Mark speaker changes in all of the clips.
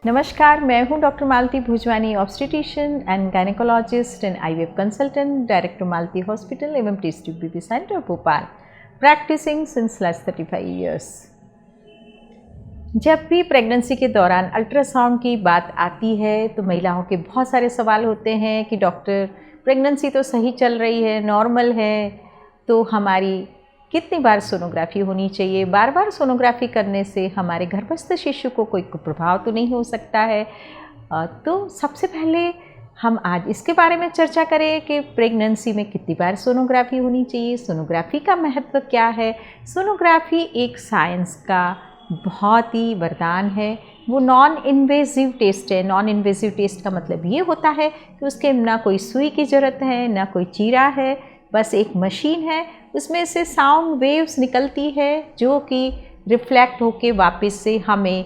Speaker 1: नमस्कार, मैं हूं doctor Malti Bhujwani, obstetrician and gynaecologist and IVF consultant, director Malti hospital एवं test baby centre Bhopal, practising since last 35 years. जब भी प्रेगनेंसी के दौरान अल्ट्रासाउंड की बात आती है तो महिलाओं के बहुत सारे सवाल होते हैं कि डॉक्टर प्रेगनेंसी तो सही चल रही है, नॉर्मल है, तो हमारी कितनी बार सोनोग्राफी होनी चाहिए, बार बार सोनोग्राफी करने से हमारे गर्भस्थ शिशु को कोई प्रभाव तो नहीं हो सकता है। तो सबसे पहले हम आज इसके बारे में चर्चा करें कि प्रेगनेंसी में कितनी बार सोनोग्राफी होनी चाहिए, सोनोग्राफी का महत्व क्या है। सोनोग्राफी एक साइंस का बहुत ही वरदान है। वो नॉन इन्वेजिव टेस्ट है। नॉन इन्वेजिव टेस्ट का मतलब ये होता है कि उसके ना कोई सुई की ज़रूरत है, ना कोई चीरा है, बस एक मशीन है, उसमें से साउंड वेव्स निकलती है जो कि रिफ्लेक्ट होके वापस से हमें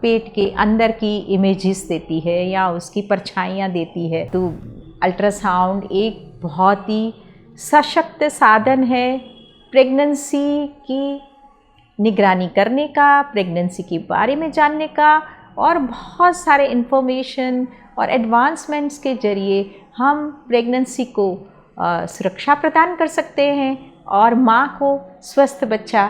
Speaker 1: पेट के अंदर की इमेजेस देती है या उसकी परछाइयाँ देती है। तो अल्ट्रासाउंड एक बहुत ही सशक्त साधन है प्रेगनेंसी की निगरानी करने का, प्रेगनेंसी के बारे में जानने का, और बहुत सारे इन्फॉर्मेशन और एडवांसमेंट्स के ज़रिए हम प्रेगनेंसी को सुरक्षा प्रदान कर सकते हैं और माँ को स्वस्थ बच्चा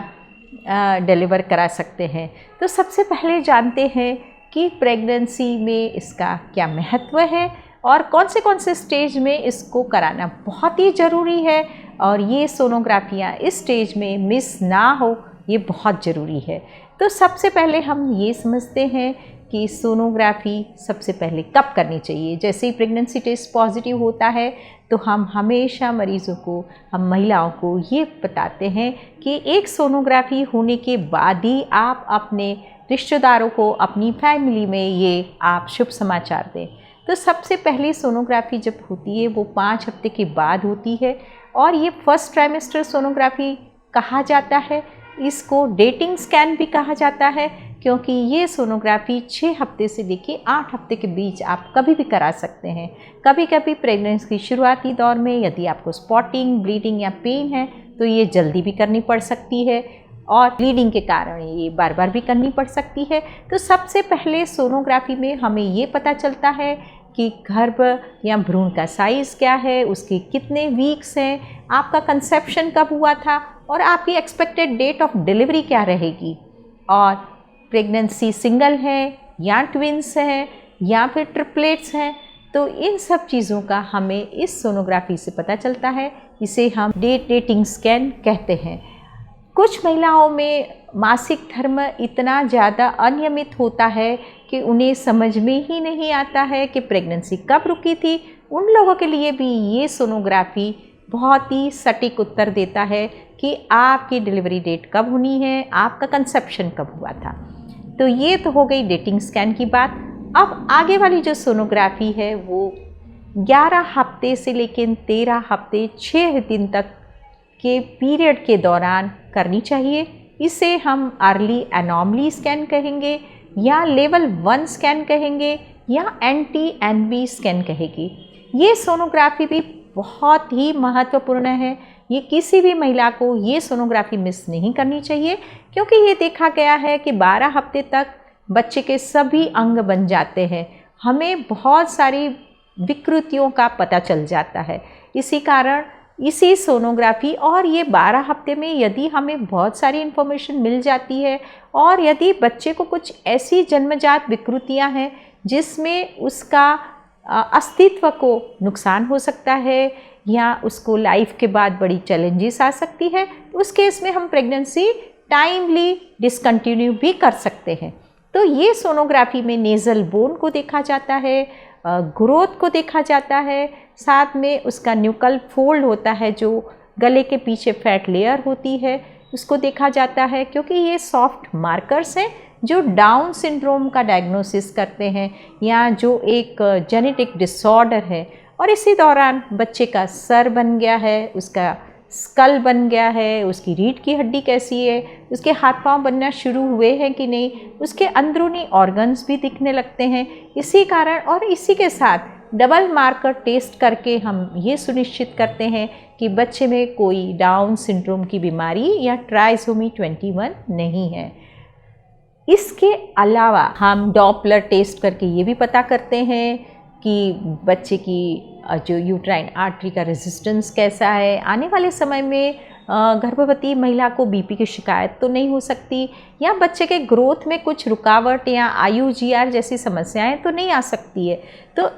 Speaker 1: डिलीवर करा सकते हैं। तो सबसे पहले जानते हैं कि प्रेगनेंसी में इसका क्या महत्व है और कौन से स्टेज में इसको कराना बहुत ही ज़रूरी है, और ये सोनोग्राफियाँ इस स्टेज में मिस ना हो, ये बहुत ज़रूरी है। तो सबसे पहले हम ये समझते हैं कि सोनोग्राफी सबसे पहले कब करनी चाहिए। जैसे ही प्रेगनेंसी टेस्ट पॉजिटिव होता है तो हम हमेशा मरीज़ों को, हम महिलाओं को ये बताते हैं कि एक सोनोग्राफी होने के बाद ही आप अपने रिश्तेदारों को, अपनी फैमिली में ये आप शुभ समाचार दें। तो सबसे पहली सोनोग्राफी जब होती है वो 5 हफ्ते के बाद होती है, और ये फर्स्ट ट्राइमेस्टर सोनोग्राफी कहा जाता है। इसको डेटिंग स्कैन भी कहा जाता है, क्योंकि ये सोनोग्राफी 6 हफ्ते से लेकर 8 हफ्ते के बीच आप कभी भी करा सकते हैं। कभी कभी प्रेगनेंसी की शुरुआती दौर में यदि आपको स्पॉटिंग, ब्लीडिंग या पेन है तो ये जल्दी भी करनी पड़ सकती है, और ब्लीडिंग के कारण ये बार बार भी करनी पड़ सकती है। तो सबसे पहले सोनोग्राफी में हमें ये पता चलता है कि गर्भ या भ्रूण का साइज़ क्या है, उसके कितने वीक्स हैं, आपका कंसेप्शन कब हुआ था, और आपकी एक्सपेक्टेड डेट ऑफ डिलीवरी क्या रहेगी, और प्रेगनेंसी सिंगल है या ट्विंस हैं या फिर ट्रिपलेट्स हैं। तो इन सब चीज़ों का हमें इस सोनोग्राफी से पता चलता है। इसे हम डेटिंग स्कैन कहते हैं। कुछ महिलाओं में मासिक धर्म इतना ज़्यादा अनियमित होता है कि उन्हें समझ में ही नहीं आता है कि प्रेगनेंसी कब रुकी थी। उन लोगों के लिए भी ये सोनोग्राफी बहुत ही सटीक उत्तर देता है कि आपकी डिलीवरी डेट कब होनी है, आपका कंसेप्शन कब हुआ था। तो ये तो हो गई डेटिंग स्कैन की बात। अब आगे वाली जो सोनोग्राफी है वो 11 हफ्ते से लेकर 13 हफ्ते 6 दिन तक के पीरियड के दौरान करनी चाहिए। इसे हम अर्ली एनॉमली स्कैन कहेंगे, या लेवल 1 स्कैन कहेंगे, या NT-NB स्कैन कहेंगे। ये सोनोग्राफी भी बहुत ही महत्वपूर्ण है। ये किसी भी महिला को ये सोनोग्राफी मिस नहीं करनी चाहिए, क्योंकि ये देखा गया है कि 12 हफ्ते तक बच्चे के सभी अंग बन जाते हैं, हमें बहुत सारी विकृतियों का पता चल जाता है। इसी कारण इसी सोनोग्राफी, और ये 12 हफ्ते में यदि हमें बहुत सारी इन्फॉर्मेशन मिल जाती है, और यदि बच्चे को कुछ ऐसी जन्मजात विकृतियां हैं जिसमें उसका अस्तित्व को नुकसान हो सकता है या उसको लाइफ के बाद बड़ी चैलेंजेस आ सकती है, उस केस में हम प्रेगनेंसी टाइमली डिसकंटिन्यू भी कर सकते हैं। तो ये सोनोग्राफी में नेज़ल बोन को देखा जाता है, ग्रोथ को देखा जाता है, साथ में उसका न्यूकल फोल्ड होता है जो गले के पीछे फैट लेयर होती है, उसको देखा जाता है, क्योंकि ये सॉफ्ट मार्कर्स हैं जो डाउन सिंड्रोम का डायग्नोसिस करते हैं या जो एक जेनेटिक डिसऑर्डर है। और इसी दौरान बच्चे का सर बन गया है, उसका स्कल बन गया है, उसकी रीढ़ की हड्डी कैसी है, उसके हाथ पांव बनना शुरू हुए हैं कि नहीं, उसके अंदरूनी ऑर्गन्स भी दिखने लगते हैं। इसी कारण और इसी के साथ डबल मार्कर टेस्ट करके हम ये सुनिश्चित करते हैं कि बच्चे में कोई डाउन सिंड्रोम की बीमारी या ट्राइसोमी 21 नहीं है। इसके अलावा हम डॉपलर टेस्ट करके ये भी पता करते हैं कि बच्चे की जो यूट्राइन आर्टरी का रेजिस्टेंस कैसा है। आने वाले समय में गर्भवती महिला को बीपी की शिकायत तो नहीं हो सकती, या बच्चे के ग्रोथ में कुछ रुकावट या IUGR जैसी समस्याएं तो नहीं आ सकती है। तो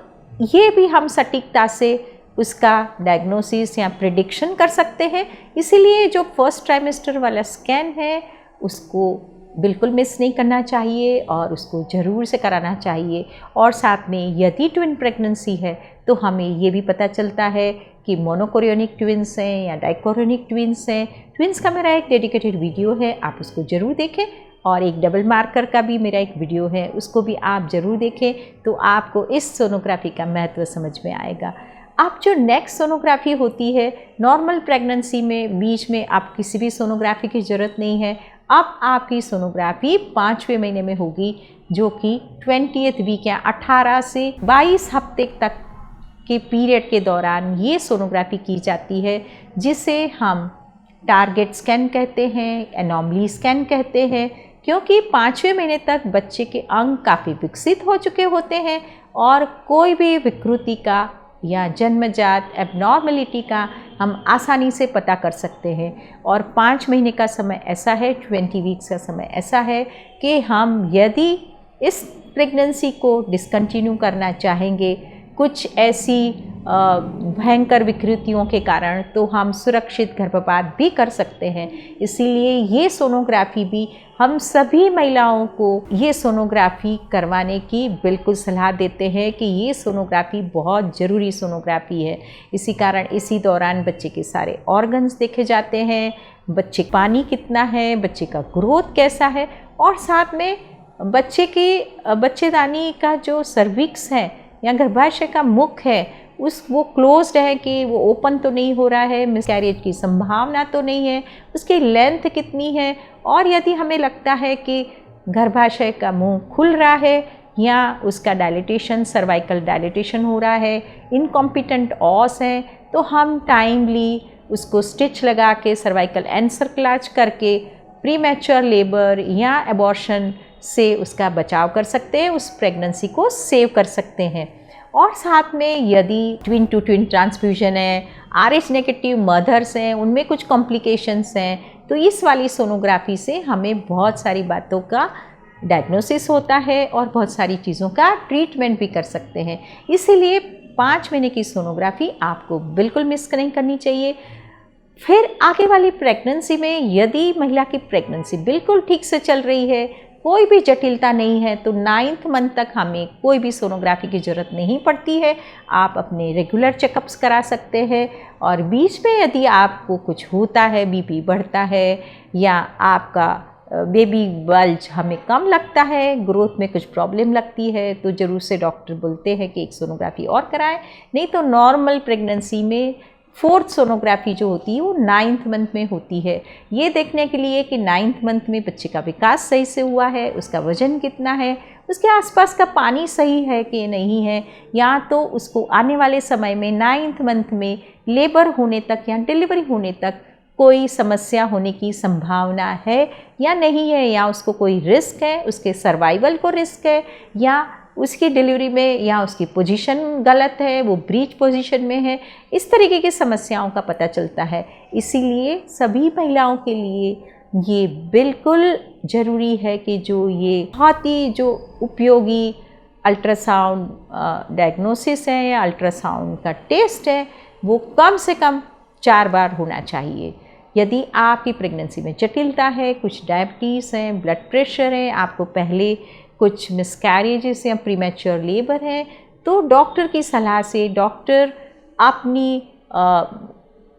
Speaker 1: ये भी हम सटीकता से उसका डायग्नोसिस या प्रिडिक्शन कर सकते हैं। इसीलिए जो फर्स्ट ट्राइमेस्टर वाला स्कैन है उसको बिल्कुल मिस नहीं करना चाहिए और उसको ज़रूर से कराना चाहिए। और साथ में यदि ट्विन प्रेगनेंसी है तो हमें ये भी पता चलता है कि मोनोकोरियोनिक ट्विन्स हैं या डाइकोरियोनिक ट्विन्स हैं। ट्विन्स का मेरा एक डेडिकेटेड वीडियो है, आप उसको ज़रूर देखें, और एक डबल मार्कर का भी मेरा एक वीडियो है, उसको भी आप ज़रूर देखें, तो आपको इस सोनोग्राफी का महत्व समझ में आएगा। अब जो नेक्स्ट सोनोग्राफी होती है नॉर्मल प्रेगनेंसी में, बीच में आप किसी भी सोनोग्राफी की ज़रूरत नहीं है। अब आपकी सोनोग्राफी 5वें महीने में होगी, जो कि 20th वीक या 18 से 22 हफ्ते तक के पीरियड के दौरान ये सोनोग्राफी की जाती है, जिसे हम टारगेट स्कैन कहते हैं, एनॉमली स्कैन कहते हैं, क्योंकि 5वें महीने तक बच्चे के अंग काफ़ी विकसित हो चुके होते हैं और कोई भी विकृति का या जन्मजात एबनॉर्मलिटी का हम आसानी से पता कर सकते हैं। और 5 महीने का समय ऐसा है, 20 वीक्स का समय ऐसा है कि हम यदि इस प्रेगनेंसी को डिसकंटिन्यू करना चाहेंगे कुछ ऐसी भयंकर विकृतियों के कारण, तो हम सुरक्षित गर्भपात भी कर सकते हैं। इसीलिए ये सोनोग्राफी भी हम सभी महिलाओं को ये सोनोग्राफी करवाने की बिल्कुल सलाह देते हैं कि ये सोनोग्राफी बहुत ज़रूरी सोनोग्राफी है। इसी कारण इसी दौरान बच्चे के सारे ऑर्गन्स देखे जाते हैं, बच्चे पानी कितना है, बच्चे का ग्रोथ कैसा है, और साथ में बच्चे की बच्चेदानी का जो सर्विक्स है या गर्भाशय का मुख है वो क्लोज्ड है कि वो ओपन तो नहीं हो रहा है, मिसकैरेज की संभावना तो नहीं है, उसकी लेंथ कितनी है, और यदि हमें लगता है कि गर्भाशय का मुंह खुल रहा है या उसका डायलिटेशन, सर्वाइकल डायलिटेशन हो रहा है, इनकॉम्पिटेंट ऑस है, तो हम टाइमली उसको स्टिच लगा के सर्वाइकल एनसर्क्लाज करके प्रीमैच्योर लेबर या एबॉर्शन से उसका बचाव कर सकते हैं, उस प्रेगनेंसी को सेव कर सकते हैं। और साथ में यदि ट्विन टू ट्विन ट्रांसफ्यूजन है, RH नेगेटिव मदर्स हैं, उनमें कुछ कॉम्प्लिकेशंस हैं, तो इस वाली सोनोग्राफी से हमें बहुत सारी बातों का डायग्नोसिस होता है और बहुत सारी चीज़ों का ट्रीटमेंट भी कर सकते हैं। इसीलिए 5 महीने की सोनोग्राफी आपको बिल्कुल मिस नहीं करनी चाहिए। फिर आगे वाली प्रेगनेंसी में यदि महिला की प्रेगनेंसी बिल्कुल ठीक से चल रही है, कोई भी जटिलता नहीं है, तो 9th मंथ तक हमें कोई भी सोनोग्राफी की ज़रूरत नहीं पड़ती है। आप अपने रेगुलर चेकअप्स करा सकते हैं, और बीच में यदि आपको कुछ होता है, बीपी बढ़ता है या आपका बेबी बल्ज हमें कम लगता है, ग्रोथ में कुछ प्रॉब्लम लगती है, तो ज़रूर से डॉक्टर बोलते हैं कि एक सोनोग्राफी और कराएं। नहीं तो नॉर्मल प्रेगनेंसी में 4th सोनोग्राफी जो होती है वो 9th मंथ में होती है, ये देखने के लिए कि 9th मंथ में बच्चे का विकास सही से हुआ है, उसका वजन कितना है, उसके आसपास का पानी सही है कि नहीं है, या तो उसको आने वाले समय में 9th मंथ में लेबर होने तक या डिलीवरी होने तक कोई समस्या होने की संभावना है या नहीं है, या उसको कोई रिस्क है, उसके सर्वाइवल को रिस्क है, या उसकी डिलीवरी में या उसकी पोजीशन गलत है, वो ब्रीच पोजीशन में है। इस तरीके की समस्याओं का पता चलता है। इसीलिए सभी महिलाओं के लिए ये बिल्कुल ज़रूरी है कि जो ये बहुत ही जो उपयोगी अल्ट्रासाउंड डायग्नोसिस है या अल्ट्रासाउंड का टेस्ट है, वो कम से कम 4 बार होना चाहिए। यदि आपकी प्रेगनेंसी में जटिलता है, कुछ डायबिटीज़ है, ब्लड प्रेशर है, आपको पहले कुछ मिसकैरेजेस या प्रीमैच्योर लेबर है, तो डॉक्टर की सलाह से डॉक्टर अपनी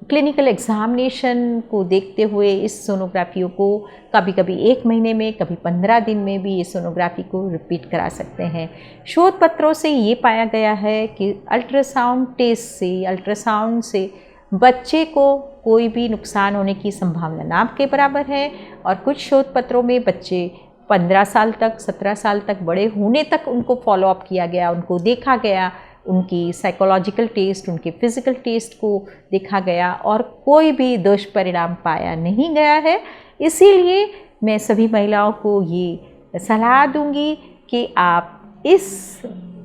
Speaker 1: क्लिनिकल एग्जामिनेशन को देखते हुए इस सोनोग्राफियों को कभी कभी 1 महीने में, कभी 15 दिन में भी ये सोनोग्राफी को रिपीट करा सकते हैं। शोध पत्रों से ये पाया गया है कि अल्ट्रासाउंड टेस्ट से, अल्ट्रासाउंड से बच्चे को कोई भी नुकसान होने की संभावना ना के बराबर है, और कुछ शोध पत्रों में बच्चे 15 साल तक, 17 साल तक, बड़े होने तक उनको फॉलोअप किया गया, उनको देखा गया, उनकी साइकोलॉजिकल टेस्ट, उनके फिज़िकल टेस्ट को देखा गया और कोई भी दुष्परिणाम पाया नहीं गया है। इसीलिए मैं सभी महिलाओं को ये सलाह दूंगी कि आप इस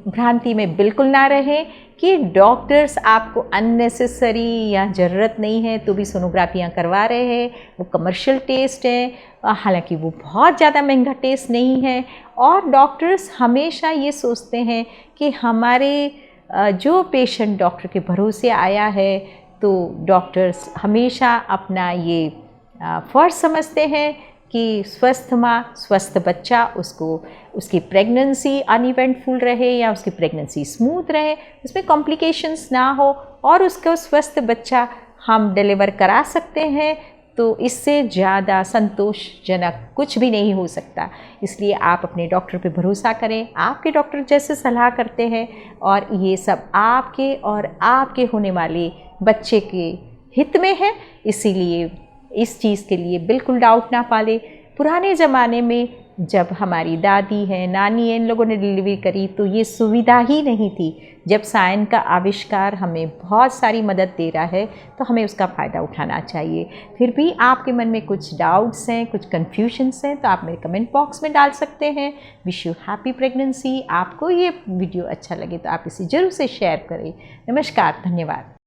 Speaker 1: भ्रांति में बिल्कुल ना रहें कि डॉक्टर्स आपको अननेसेसरी या ज़रूरत नहीं है तो भी सोनोग्राफियाँ करवा रहे हैं, वो कमर्शियल टेस्ट है, हालांकि वो बहुत ज़्यादा महंगा टेस्ट नहीं है। और डॉक्टर्स हमेशा ये सोचते हैं कि हमारे जो पेशेंट डॉक्टर के भरोसे आया है, तो डॉक्टर्स हमेशा अपना ये फ़र्ज़ समझते हैं कि स्वस्थ माँ स्वस्थ बच्चा, उसको उसकी प्रेगनेंसी अनइवेंटफुल रहे या उसकी प्रेगनेंसी स्मूथ रहे, उसमें कॉम्प्लिकेशंस ना हो और उसका स्वस्थ बच्चा हम डिलीवर करा सकते हैं, तो इससे ज़्यादा संतोषजनक कुछ भी नहीं हो सकता। इसलिए आप अपने डॉक्टर पे भरोसा करें, आपके डॉक्टर जैसे सलाह करते हैं, और ये सब आपके और आपके होने वाले बच्चे के हित में है। इसीलिए इस चीज़ के लिए बिल्कुल डाउट ना पाले। पुराने ज़माने में जब हमारी दादी है, नानी है, इन लोगों ने डिलीवरी करी तो ये सुविधा ही नहीं थी। जब साइंस का आविष्कार हमें बहुत सारी मदद दे रहा है तो हमें उसका फ़ायदा उठाना चाहिए। फिर भी आपके मन में कुछ डाउट्स हैं, कुछ कन्फ्यूजन्स हैं, तो आप मेरे कमेंट बॉक्स में डाल सकते हैं। Wish you happy pregnancy. आपको ये वीडियो अच्छा लगे तो आप इसे ज़रूर से शेयर करें। नमस्कार, धन्यवाद।